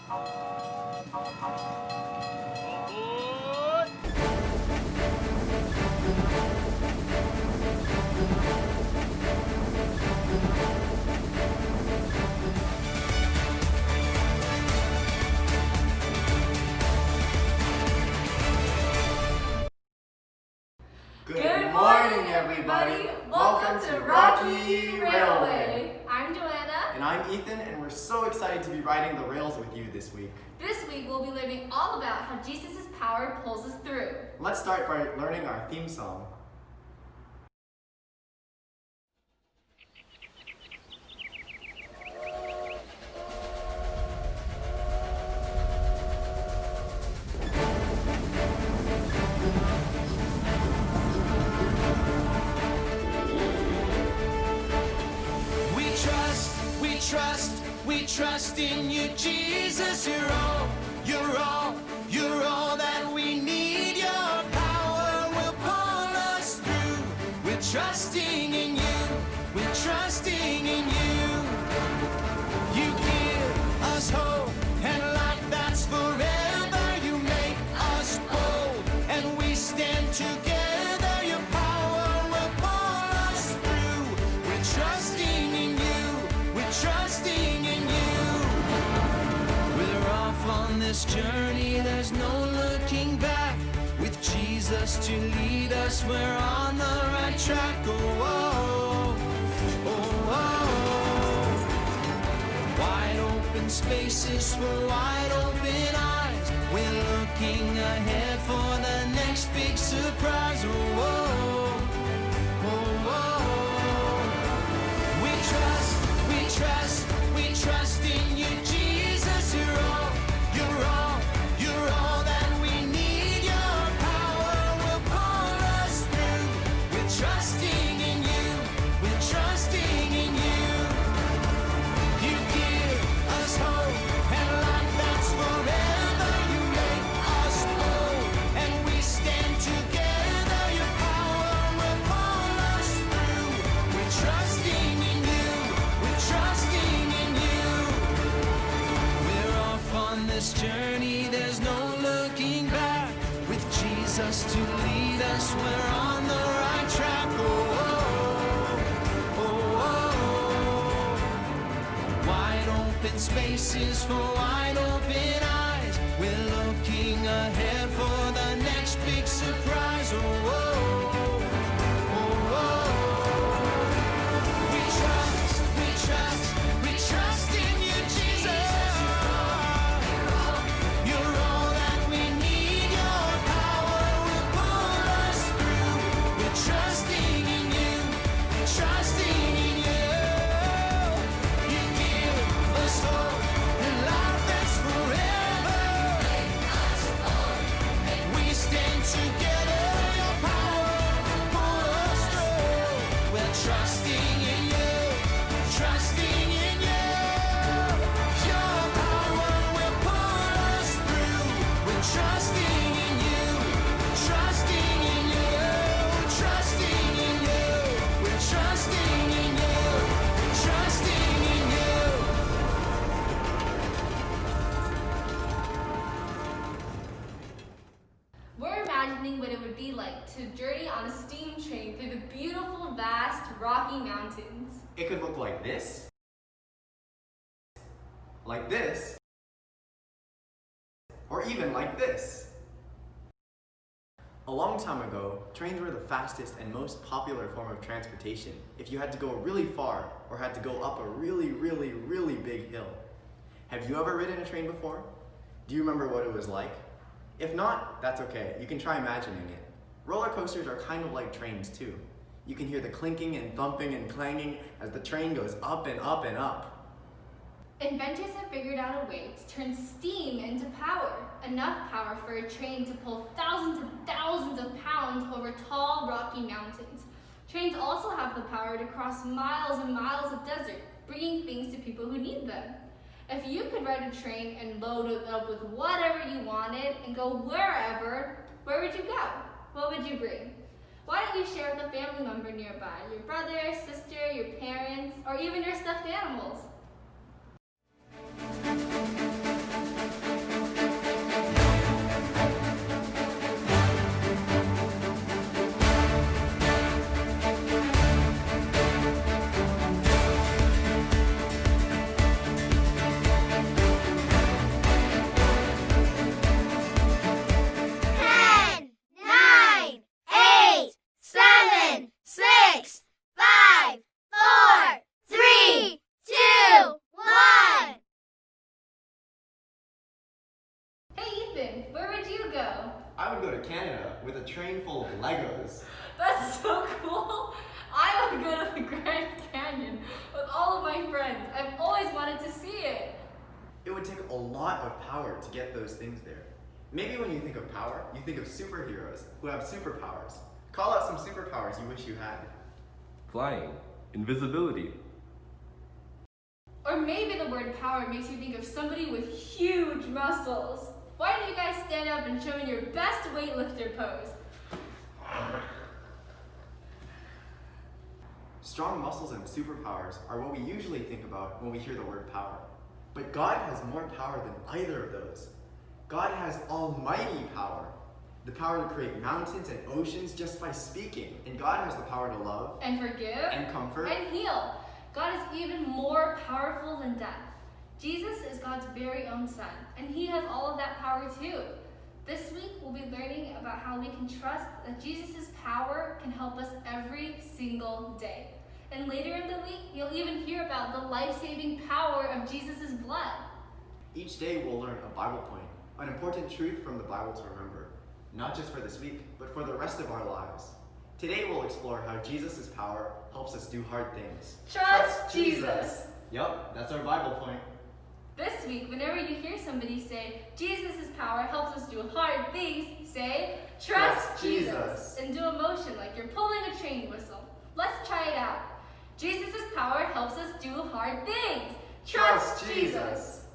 Good morning, everybody. Welcome to Rocky Railway. I'm Joanna. And I'm Ethan, and we're so excited to be riding the rails with you this week. This week we'll be learning all about how Jesus' power pulls us through. Let's start by learning our theme song. We trust in you, Jesus. You're all that we need. Your power will pull us through. We're trusting in you. We're trusting in you. You give us hope and life that's forever. You make us bold and we stand together. Your power will pull us through. We're trusting in you. We're trusting in you. We're off on this journey, there's no looking back. With Jesus to lead us, we're on the right track. Oh, oh, oh, oh. Wide open spaces for wide open eyes. We're looking ahead for the next big surprise. Oh, oh, oh, oh. We trust in you, Jesus. You're all that we need. Your power will pull us through. We're trusting in you. We're trusting in you. You give us hope and life that's forever. You make us bold and we stand together. Your power will pull us through. We're trusting in you. We're trusting in you. We're off on this journey, there's no looking back. With Jesus to lead us, we're on the right track. Oh, oh, oh, oh. Wide open spaces for wide open eyes. We're looking ahead for the next big surprise. Oh, oh, oh, oh. We trust in you, Jesus. You're all that we need. Your power will pull us through. We're trusting in you. We're trusting in you. You give us hope and life that's forever. We stand together. Your power will pull us through. We're trusting in you. Trusting in you. Your power will pull us through. We're trusting in you. Trusting in you. Trusting in you. We're trusting in you. Trusting in you. We're imagining what it would be like to journey on a steam train through the beautiful, vast Rocky Mountains. It could look like this, or even like this. A long time ago, trains were the fastest and most popular form of transportation if you had to go really far or had to go up a really big hill. Have you ever ridden a train before? Do you remember what it was like? If not, that's okay. You can try imagining it. Roller coasters are kind of like trains too. You can hear the clinking and thumping and clanging as the train goes up and up and up. Inventors have figured out a way to turn steam into power. Enough power for a train to pull thousands and thousands of pounds over tall, rocky mountains. Trains also have the power to cross miles and miles of desert, bringing things to people who need them. If you could ride a train and load it up with whatever you wanted and go wherever, where would you go? What would you bring? Why don't you share with a family member nearby, your brother, sister, your parents, or even your stuffed animals? Legos. That's so cool. I would go to the Grand Canyon with all of my friends. I've always wanted to see it. It would take a lot of power to get those things there. Maybe when you think of power, you think of superheroes who have superpowers. Call out some superpowers you wish you had. Flying, invisibility. Or maybe the word power makes you think of somebody with huge muscles. Why don't you guys stand up and show me your best weightlifter pose? Strong muscles and superpowers are what we usually think about when we hear the word power. But God has more power than either of those. God has almighty power. The power to create mountains and oceans just by speaking. And God has the power to love And forgive. and comfort. And heal. God is even more powerful than death. Jesus is God's very own son, and he has all of that power too. This week, we'll be learning about how we can trust that Jesus' power can help us every single day. And later in the week, you'll even hear about the life-saving power of Jesus' blood. Each day we'll learn a Bible point, an important truth from the Bible to remember, not just for this week, but for the rest of our lives. Today we'll explore how Jesus' power helps us do hard things. Trust Jesus. Yup, that's our Bible point. This week, whenever you hear somebody say, Jesus' power helps us do hard things, say, trust Jesus. And do a motion like you're pulling a train whistle. Let's try it out. Jesus' power helps us do hard things. Trust Jesus.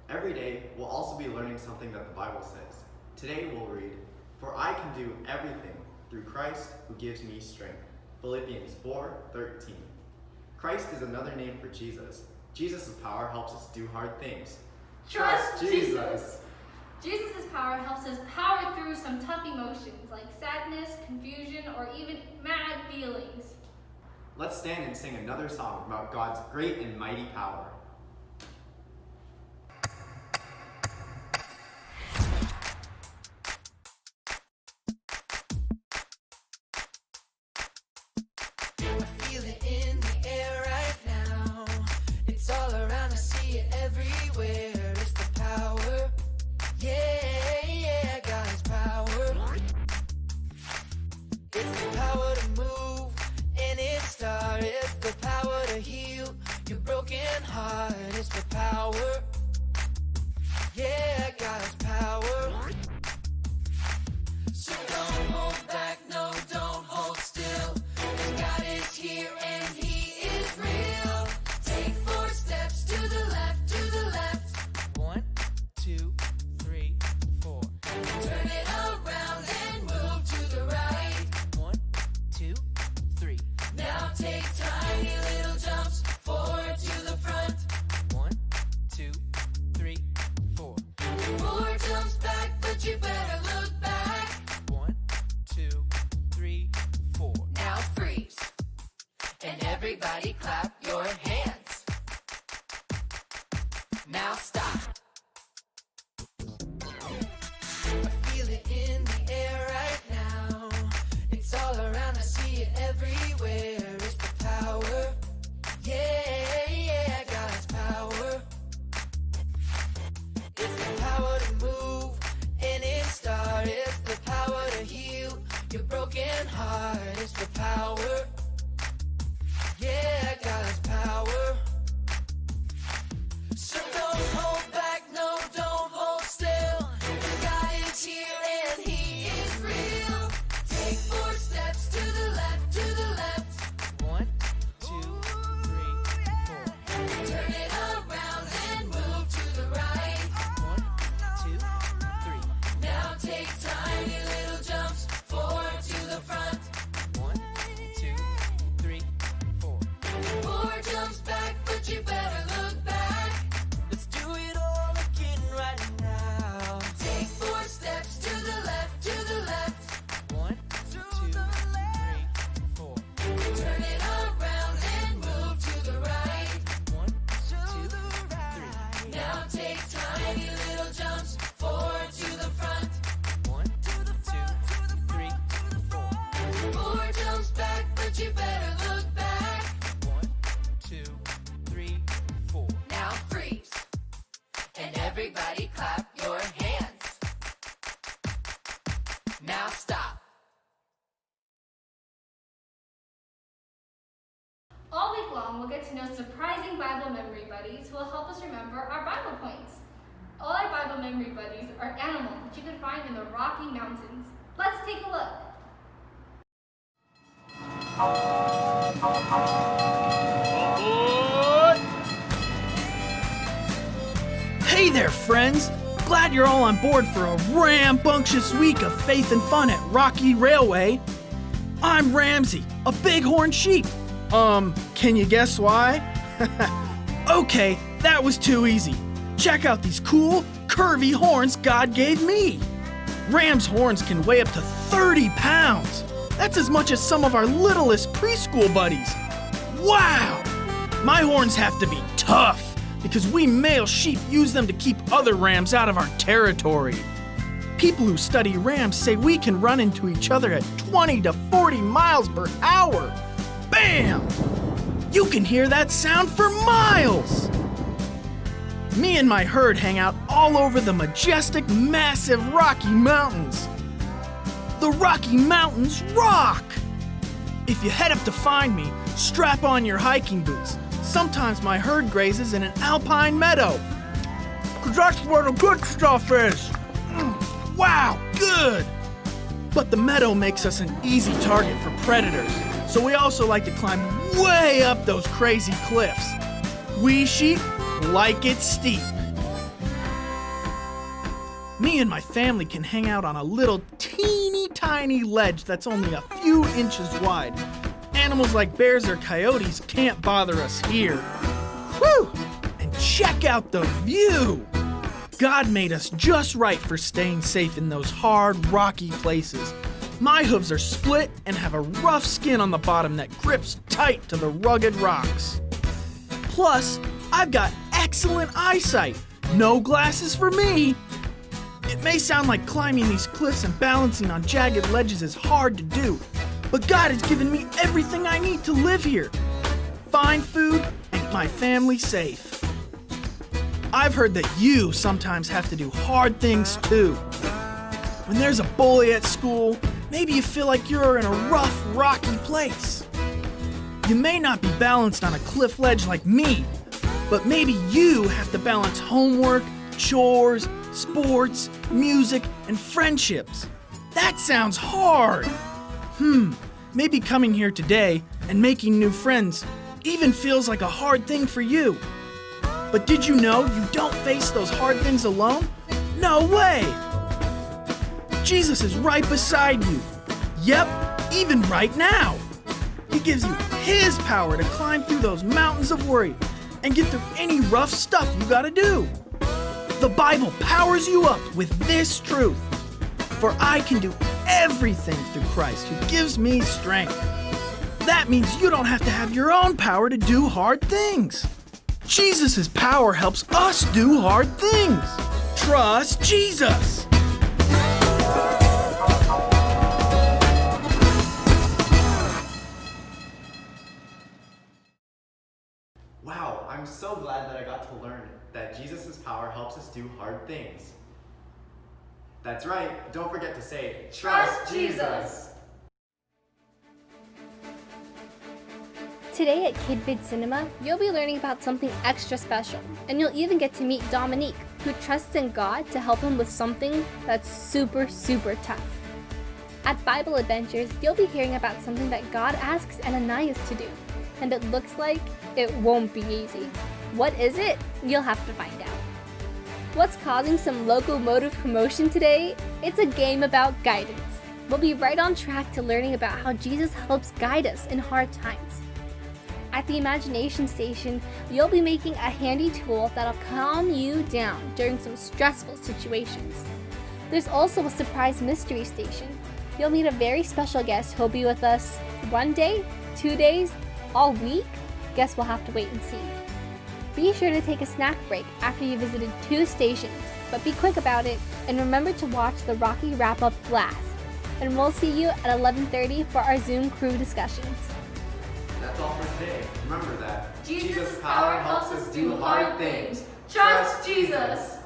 Every day we'll also be learning something that the Bible says. Today we'll read, "For I can do everything through Christ who gives me strength." Philippians 4:13. Christ is another name for Jesus. Jesus' power helps us do hard things. Trust Jesus. Jesus' power helps us power through some tough emotions like sadness, confusion, or even mad feelings. Let's stand and sing another song about God's great and mighty power. I feel it in the air right now. It's all around, I see it everywhere. It's the power. Yeah, God's power. It's the power to move any star. It's the power to heal your broken heart. It's the power. Yeah, God's power. So don't hold back, no, don't hold still. God is here and he is real. Take 4 steps to the left, to the left. 1, 2, 3, 4. Turn it around and move to the right. 1, 2, 3. Now take tiny little jumps forward to the front. 1, 2, 3, 4. 4 jumps back, but you better look back. 1, 2, 3, 4. Now freeze. And everybody clap your hands. Now stop. I feel it in the air right now. It's all around, I see it everywhere. It's the power. Yeah, God's power. It's the power to move any star. It's the power to heal your broken heart. It's the power. Yeah, God's power. So don't hold back, no, don't hold still. God is here and he is real. Take 4 steps to the left, to the left. 1, 2, 3, 4. Turn it around and move to the right. 1, 2, 3. Now take tiny little jumps forward to the front. 1, 2, 3, 4. 4 jumps back, but you better look back. Let's do it all again right now. Take 4 steps to the left, to the left. 1, 2, 3, 4. Turn it around and move to the right. 1, 2, 3. Now take tiny little jumps forward to the front. 1, 2, 3, 4. 4 jumps back, but you better look back. 1, 2, 3, 4. Now freeze. And everybody clap your hands. All week long, we'll get to know surprising Bible memory buddies who will help us remember our Bible points. All our Bible memory buddies are animals that you can find in the Rocky Mountains. Let's take a look. Hey there, friends! Glad you're all on board for a rambunctious week of faith and fun at Rocky Railway. I'm Ramsey, a bighorn sheep. Can you guess why? Okay, that was too easy. Check out these cool, curvy horns God gave me. Ram's horns can weigh up to 30 pounds. That's as much as some of our littlest preschool buddies. Wow! My horns have to be tough because we male sheep use them to keep other rams out of our territory. People who study rams say we can run into each other at 20 to 40 miles per hour. Bam! You can hear that sound for miles. Me and my herd hang out all over the majestic, massive Rocky Mountains. The Rocky Mountains rock! If you head up to find me, strap on your hiking boots. Sometimes my herd grazes in an alpine meadow. 'Cause that's where the good stuff is. Wow, good! But the meadow makes us an easy target for predators, so we also like to climb way up those crazy cliffs. We sheep like it steep. Me and my family can hang out on a little teeny tiny ledge that's only a few inches wide. Animals like bears or coyotes can't bother us here. Whew! And check out the view! God made us just right for staying safe in those hard, rocky places. My hooves are split and have a rough skin on the bottom that grips tight to the rugged rocks. Plus, I've got excellent eyesight. No glasses for me. It may sound like climbing these cliffs and balancing on jagged ledges is hard to do, but God has given me everything I need to live here. Find food and keep my family safe. I've heard that you sometimes have to do hard things too. When there's a bully at school, maybe you feel like you're in a rough, rocky place. You may not be balanced on a cliff ledge like me, but maybe you have to balance homework, chores, sports, music, and friendships. That sounds hard. Maybe coming here today and making new friends even feels like a hard thing for you. But did you know you don't face those hard things alone? No way! Jesus is right beside you. Yep, even right now. He gives you His power to climb through those mountains of worry and get through any rough stuff you gotta do. The Bible powers you up with this truth. For I can do everything through Christ who gives me strength. That means you don't have to have your own power to do hard things. Jesus' power helps us do hard things. Trust Jesus. Wow, I'm so glad that I got to learn that Jesus' power helps us do hard things. That's right, don't forget to say, Trust Jesus! Today at KidVid Cinema, you'll be learning about something extra special, and you'll even get to meet Dominique, who trusts in God to help him with something that's super, super tough. At Bible Adventures, you'll be hearing about something that God asks Ananias to do, and it looks like it won't be easy. What is it? You'll have to find out. What's causing some locomotive commotion today? It's a game about guidance. We'll be right on track to learning about how Jesus helps guide us in hard times. At the Imagination Station, you'll be making a handy tool that'll calm you down during some stressful situations. There's also a surprise mystery station. You'll meet a very special guest who'll be with us 1 day, 2 days, all week? Guess we'll have to wait and see. Be sure to take a snack break after you visited 2 stations, but be quick about it and remember to watch the Rocky Wrap-Up last. And we'll see you at 11:30 for our Zoom crew discussions. That's all for today. Remember that Jesus' power helps us do hard things. Trust Jesus!